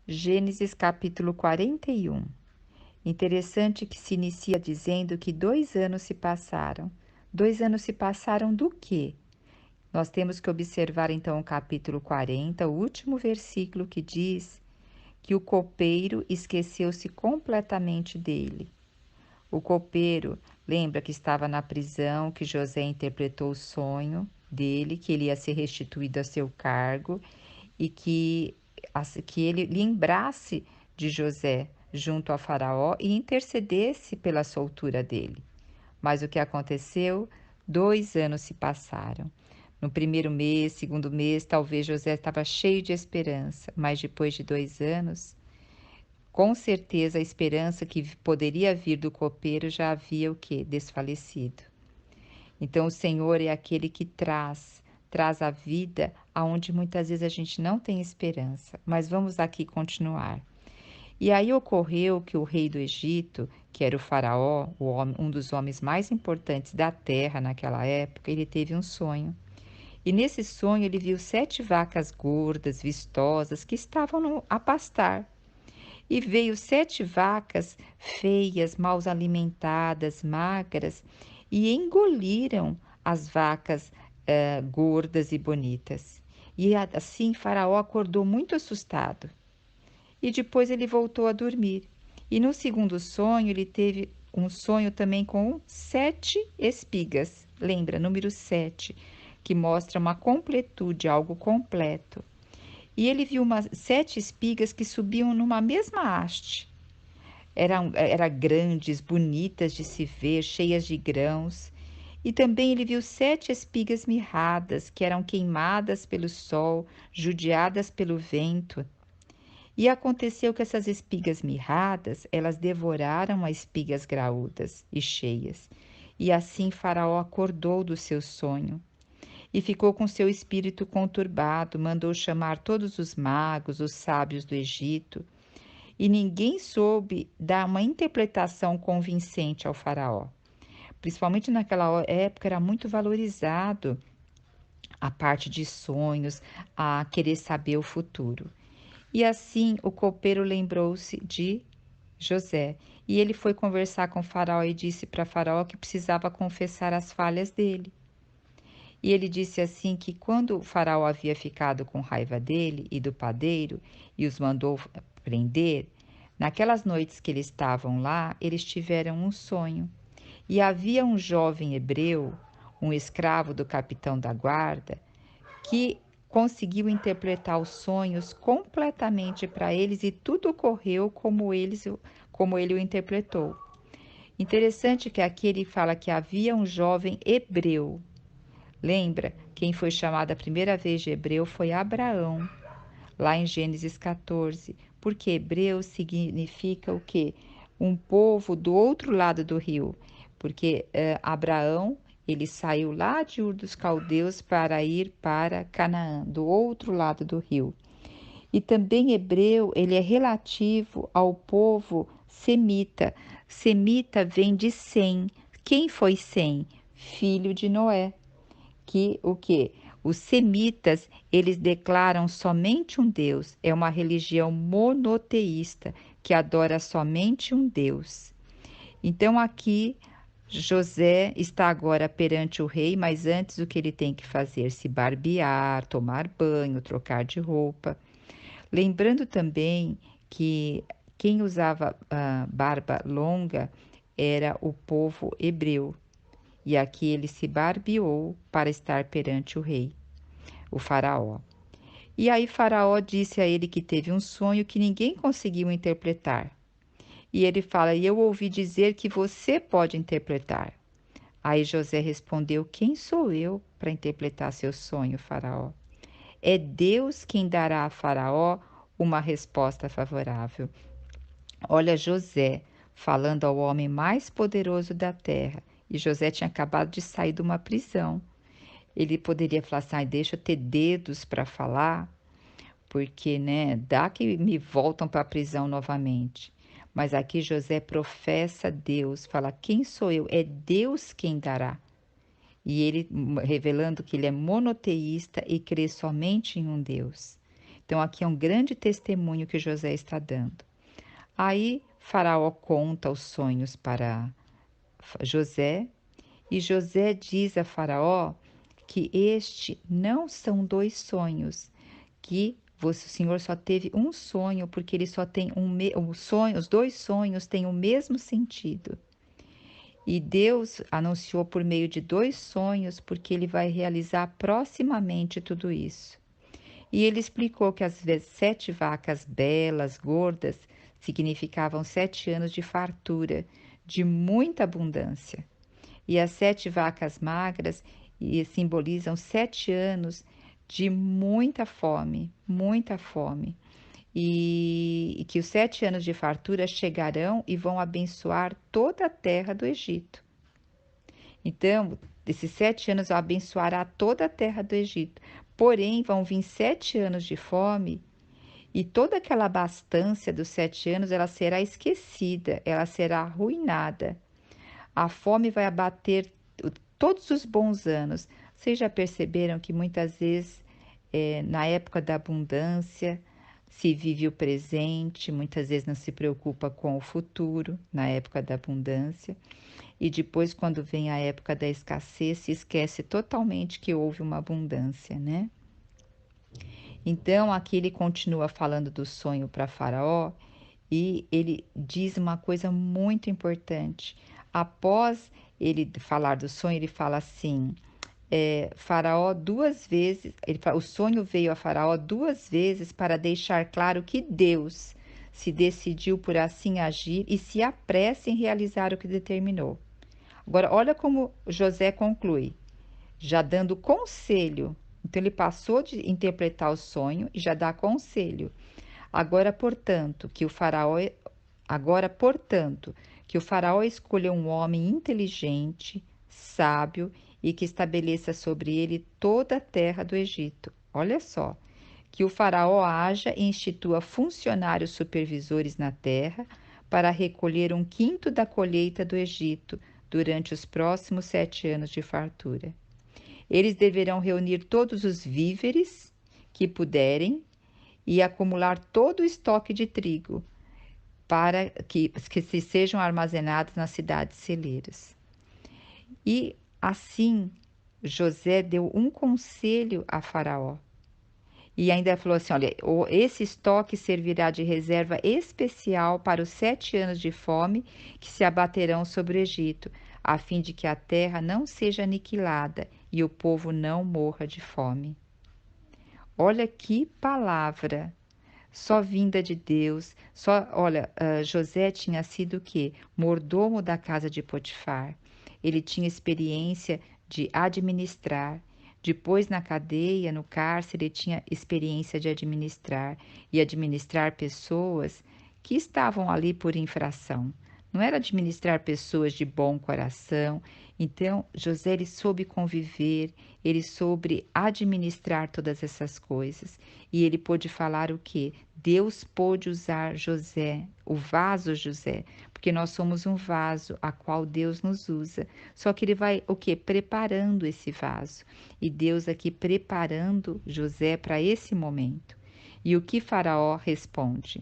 Gênesis capítulo 41. Interessante que se inicia dizendo que 2 anos se passaram. 2 anos se passaram do quê? Nós temos que observar então o capítulo 40, o último versículo que diz que o copeiro esqueceu-se completamente dele. O copeiro lembra que estava na prisão, que José interpretou o sonho dele, que ele ia ser restituído a seu cargo e que ele lembrasse de José junto a Faraó e intercedesse pela soltura dele. Mas o que aconteceu? 2 anos se passaram. No primeiro mês, segundo mês, talvez José estava cheio de esperança, mas depois de 2 anos, com certeza a esperança que poderia vir do copeiro já havia o quê? Desfalecido. Então o Senhor é aquele que traz a vida aonde muitas vezes a gente não tem esperança. Mas vamos aqui continuar. E aí ocorreu que o rei do Egito, que era o faraó, um dos homens mais importantes da terra naquela época, ele teve um sonho. E nesse sonho ele viu 7 vacas gordas, vistosas, que estavam a pastar. E veio 7 vacas feias, mal alimentadas, magras, e engoliram as vacas gordas e bonitas. E assim Faraó acordou muito assustado. E depois ele voltou a dormir. E no segundo sonho, ele teve um sonho também com 7 espigas. Lembra, número 7, que mostra uma completude, algo completo. E ele viu 7 espigas que subiam numa mesma haste. Eram grandes, bonitas de se ver, cheias de grãos. E também ele viu 7 espigas mirradas, que eram queimadas pelo sol, judiadas pelo vento. E aconteceu que essas espigas mirradas, elas devoraram as espigas graúdas e cheias. E assim Faraó acordou do seu sonho e ficou com seu espírito conturbado, mandou chamar todos os magos, os sábios do Egito, e ninguém soube dar uma interpretação convincente ao faraó. Principalmente naquela época era muito valorizado a parte de sonhos, a querer saber o futuro. E assim o copeiro lembrou-se de José, e ele foi conversar com o faraó e disse para Faraó que precisava confessar as falhas dele. E ele disse assim que quando o faraó havia ficado com raiva dele e do padeiro e os mandou prender, naquelas noites que eles estavam lá, eles tiveram um sonho. E havia um jovem hebreu, um escravo do capitão da guarda, que conseguiu interpretar os sonhos completamente para eles e tudo ocorreu como ele o interpretou. Interessante que aqui ele fala que havia um jovem hebreu. Lembra? Quem foi chamado a primeira vez de hebreu foi Abraão, lá em Gênesis 14, porque hebreu significa o quê? Um povo do outro lado do rio, porque Abraão, ele saiu lá de Ur dos Caldeus para ir para Canaã, do outro lado do rio. E também hebreu, ele é relativo ao povo semita. Semita vem de Sem. Quem foi Sem? Filho de Noé. Que o quê? Os semitas, eles declaram somente um Deus. É uma religião monoteísta que adora somente um Deus. Então aqui José está agora perante o rei, mas antes o que ele tem que fazer? Se barbear, tomar banho, trocar de roupa. Lembrando também que quem usava barba longa era o povo hebreu. E aqui ele se barbeou para estar perante o rei, o faraó. E aí Faraó disse a ele que teve um sonho que ninguém conseguiu interpretar. E ele fala: "E eu ouvi dizer que você pode interpretar." Aí José respondeu: "Quem sou eu para interpretar seu sonho, Faraó? É Deus quem dará a Faraó uma resposta favorável." Olha José falando ao homem mais poderoso da terra. E José tinha acabado de sair de uma prisão. Ele poderia falar assim: "Ai, deixa eu ter dedos para falar, porque, né, dá que me voltam para a prisão novamente." Mas aqui José professa Deus, fala: "Quem sou eu? É Deus quem dará." E ele revelando que ele é monoteísta e crê somente em um Deus. Então, aqui é um grande testemunho que José está dando. Aí, Faraó conta os sonhos para José, e José diz a Faraó que este não são dois sonhos, que o Senhor só teve um sonho, porque ele só tem um sonho, os dois sonhos têm o mesmo sentido. E Deus anunciou por meio de dois sonhos, porque ele vai realizar proximamente tudo isso. E ele explicou que as 7 vacas belas, gordas, significavam 7 anos de fartura, de muita abundância. E as 7 vacas magras simbolizam 7 anos de muita fome, muita fome. E que os 7 anos de fartura chegarão e vão abençoar toda a terra do Egito. Então, esses 7 anos vão abençoar toda a terra do Egito. Porém, vão vir 7 anos de fome e toda aquela abastança dos 7 anos, ela será esquecida, ela será arruinada. A fome vai abater todos os bons anos. Vocês já perceberam que muitas vezes, na época da abundância, se vive o presente, muitas vezes não se preocupa com o futuro, na época da abundância. E depois, quando vem a época da escassez, se esquece totalmente que houve uma abundância, né? Então, aqui ele continua falando do sonho para Faraó e ele diz uma coisa muito importante. Após ele falar do sonho, ele fala assim: Faraó 2 vezes, o sonho veio a Faraó 2 vezes para deixar claro que Deus se decidiu por assim agir e se apressa em realizar o que determinou. Agora, olha como José conclui, já dando conselho. Então, ele passou de interpretar o sonho e já dá conselho. Agora, portanto, que o faraó escolha um homem inteligente, sábio e que estabeleça sobre ele toda a terra do Egito. Olha só, que o faraó haja e institua funcionários supervisores na terra para recolher 1/5 da colheita do Egito durante os próximos 7 anos de fartura. Eles deverão reunir todos os víveres que puderem e acumular todo o estoque de trigo para que se sejam armazenados nas cidades celeiras. E assim José deu um conselho a Faraó. E ainda falou assim: olha, esse estoque servirá de reserva especial para os 7 anos de fome que se abaterão sobre o Egito, a fim de que a terra não seja aniquilada e o povo não morra de fome. Olha que palavra! Só vinda de Deus. Olha, José tinha sido o quê? Mordomo da casa de Potifar. Ele tinha experiência de administrar. Depois, na cadeia, no cárcere, ele tinha experiência de administrar pessoas que estavam ali por infração. Não era administrar pessoas de bom coração. Então, José, ele soube conviver, ele soube administrar todas essas coisas. E ele pôde falar o quê? Deus pôde usar José, o vaso José, porque nós somos um vaso a qual Deus nos usa. Só que ele vai o quê? Preparando esse vaso. E Deus aqui preparando José para esse momento. E o que Faraó responde?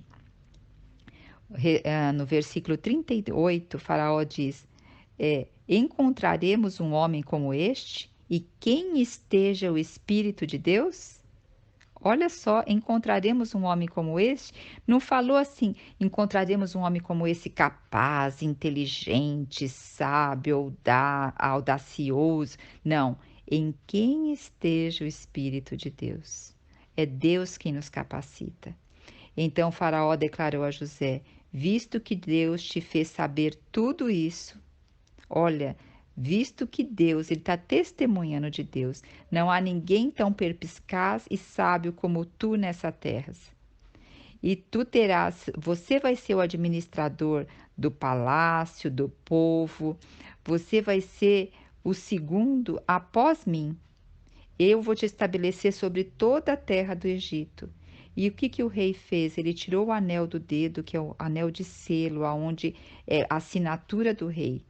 No versículo 38, Faraó diz: encontraremos um homem como este? E quem esteja o Espírito de Deus? Olha só, encontraremos um homem como este? Não falou assim, encontraremos um homem como esse capaz, inteligente, sábio, audacioso. Não, em quem esteja o Espírito de Deus. É Deus quem nos capacita. Então Faraó declarou a José: visto que Deus te fez saber tudo isso, olha, visto que Deus, ele está testemunhando de Deus, não há ninguém tão perspicaz e sábio como tu nessa terra. E você vai ser o administrador do palácio, do povo, você vai ser o segundo após mim. Eu vou te estabelecer sobre toda a terra do Egito. E o que o rei fez? Ele tirou o anel do dedo, que é o anel de selo, aonde é a assinatura do rei,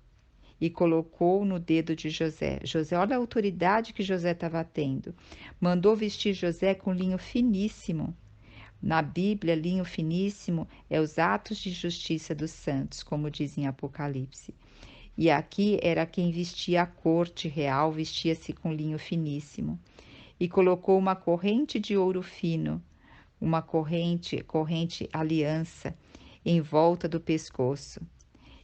e colocou no dedo de José. José, olha a autoridade que José estava tendo. Mandou vestir José com linho finíssimo Na Bíblia, linho finíssimo é os atos de justiça dos santos, como diz em Apocalipse. E aqui era quem vestia a corte real, vestia-se com linho finíssimo. E colocou uma corrente de ouro fino, uma corrente aliança, em volta do pescoço.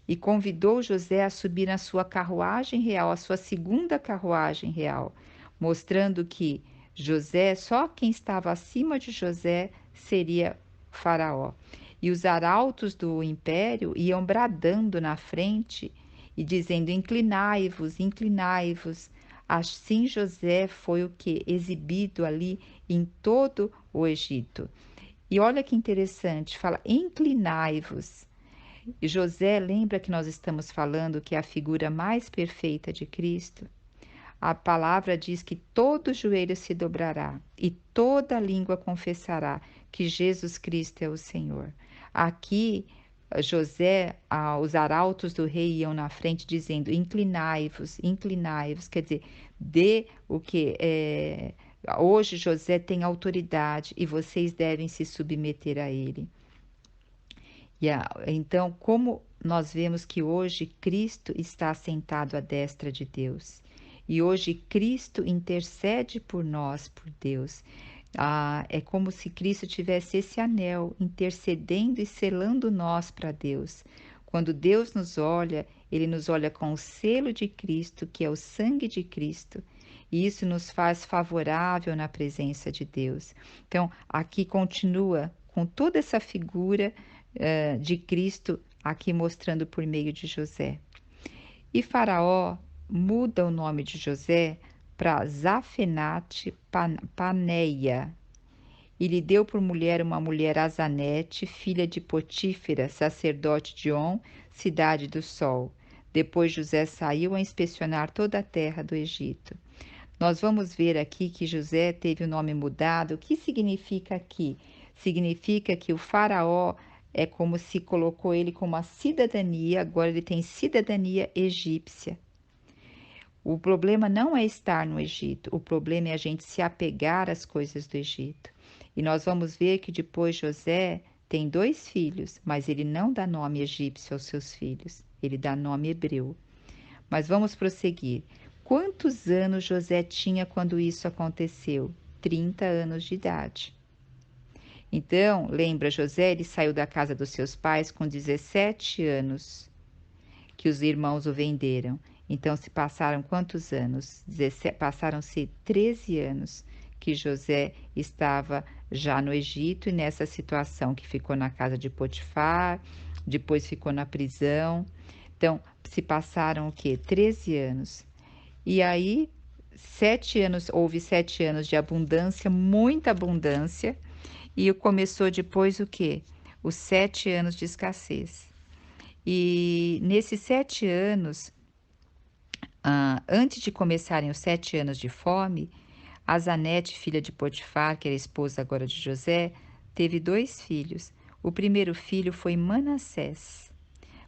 E convidou José a subir na sua carruagem real, a sua segunda carruagem real, mostrando que José, só quem estava acima de José seria Faraó. E os arautos do império iam bradando na frente e dizendo: inclinai-vos, inclinai-vos. Assim José foi o que? Exibido ali em todo o Egito. E olha que interessante, fala: inclinai-vos. E José, lembra que nós estamos falando que é a figura mais perfeita de Cristo? A palavra diz que todo joelho se dobrará e toda língua confessará que Jesus Cristo é o Senhor. Aqui, José, os arautos do rei iam na frente dizendo: inclinai-vos, inclinai-vos, quer dizer, dê o que hoje José tem autoridade e vocês devem se submeter a ele. Então, como nós vemos que hoje Cristo está sentado à destra de Deus, e hoje Cristo intercede por nós, por Deus. É como se Cristo tivesse esse anel intercedendo e selando nós para Deus. Quando Deus nos olha, Ele nos olha com o selo de Cristo, que é o sangue de Cristo, e isso nos faz favorável na presença de Deus. Então, aqui continua com toda essa figura de Cristo aqui mostrando por meio de José. E Faraó muda o nome de José para Zafenate Paneia e lhe deu por mulher uma mulher Azanete, filha de Potífera, sacerdote de On, cidade do sol. Depois José saiu a inspecionar toda a terra do Egito. Nós vamos ver aqui que José teve o nome mudado. O que significa aqui? Significa que o faraó é como se colocou ele com uma cidadania, agora ele tem cidadania egípcia. O problema não é estar no Egito, o problema é a gente se apegar às coisas do Egito. E nós vamos ver que depois José tem 2 filhos, mas ele não dá nome egípcio aos seus filhos, ele dá nome hebreu. Mas vamos prosseguir. Quantos anos José tinha quando isso aconteceu? 30 anos de idade. Então, lembra, José, ele saiu da casa dos seus pais com 17 anos, que os irmãos o venderam. Então, se passaram quantos anos? Passaram-se 13 anos que José estava já no Egito e nessa situação que ficou na casa de Potifar, depois ficou na prisão. Então, se passaram o quê? 13 anos. E aí, 7 anos, houve 7 anos de abundância, muita abundância, e começou depois o quê? Os 7 anos de escassez. E nesses 7 anos, antes de começarem os 7 anos de fome, a Zanete, filha de Potifar, que era esposa agora de José, teve 2 filhos. O primeiro filho foi Manassés.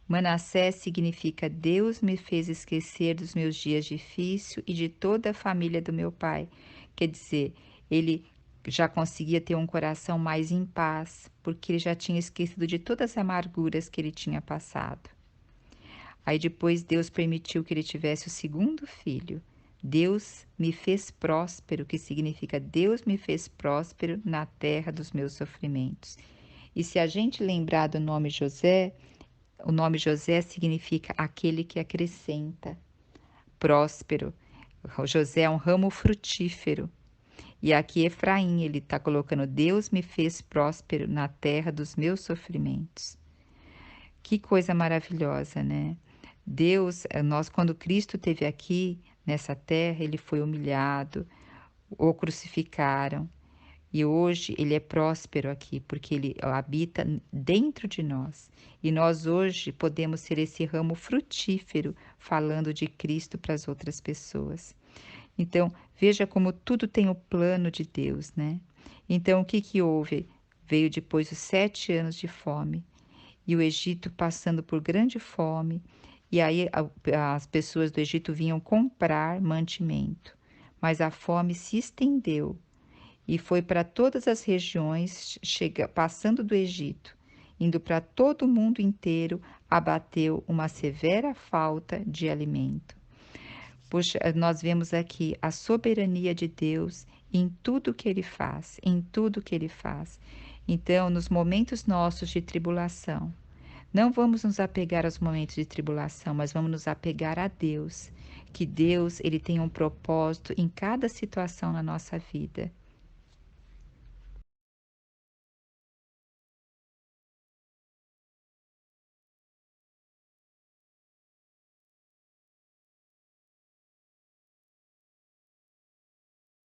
Manassés significa Deus me fez esquecer dos meus dias difíceis e de toda a família do meu pai. Quer dizer, ele já conseguia ter um coração mais em paz, porque ele já tinha esquecido de todas as amarguras que ele tinha passado. Aí depois Deus permitiu que ele tivesse o segundo filho. Deus me fez próspero, que significa Deus me fez próspero na terra dos meus sofrimentos. E se a gente lembrar do nome José, o nome José significa aquele que acrescenta, próspero. O José é um ramo frutífero. E aqui Efraim, ele está colocando: Deus me fez próspero na terra dos meus sofrimentos. Que coisa maravilhosa, né? Deus, quando Cristo esteve aqui nessa terra, ele foi humilhado, o crucificaram. E hoje ele é próspero aqui, porque ele habita dentro de nós. E nós hoje podemos ser esse ramo frutífero, falando de Cristo para as outras pessoas. Então, veja como tudo tem o plano de Deus, né? Então, o que houve? Veio depois os 7 anos de fome, e o Egito passando por grande fome, e aí as pessoas do Egito vinham comprar mantimento, mas a fome se estendeu. e foi para todas as regiões, passando do Egito, indo para todo o mundo inteiro, abateu uma severa falta de alimento. Puxa, nós vemos aqui a soberania de Deus em tudo que Ele faz, em tudo que Ele faz. Então, nos momentos nossos de tribulação, não vamos nos apegar aos momentos de tribulação, mas vamos nos apegar a Deus, que Deus, Ele tem um propósito em cada situação na nossa vida.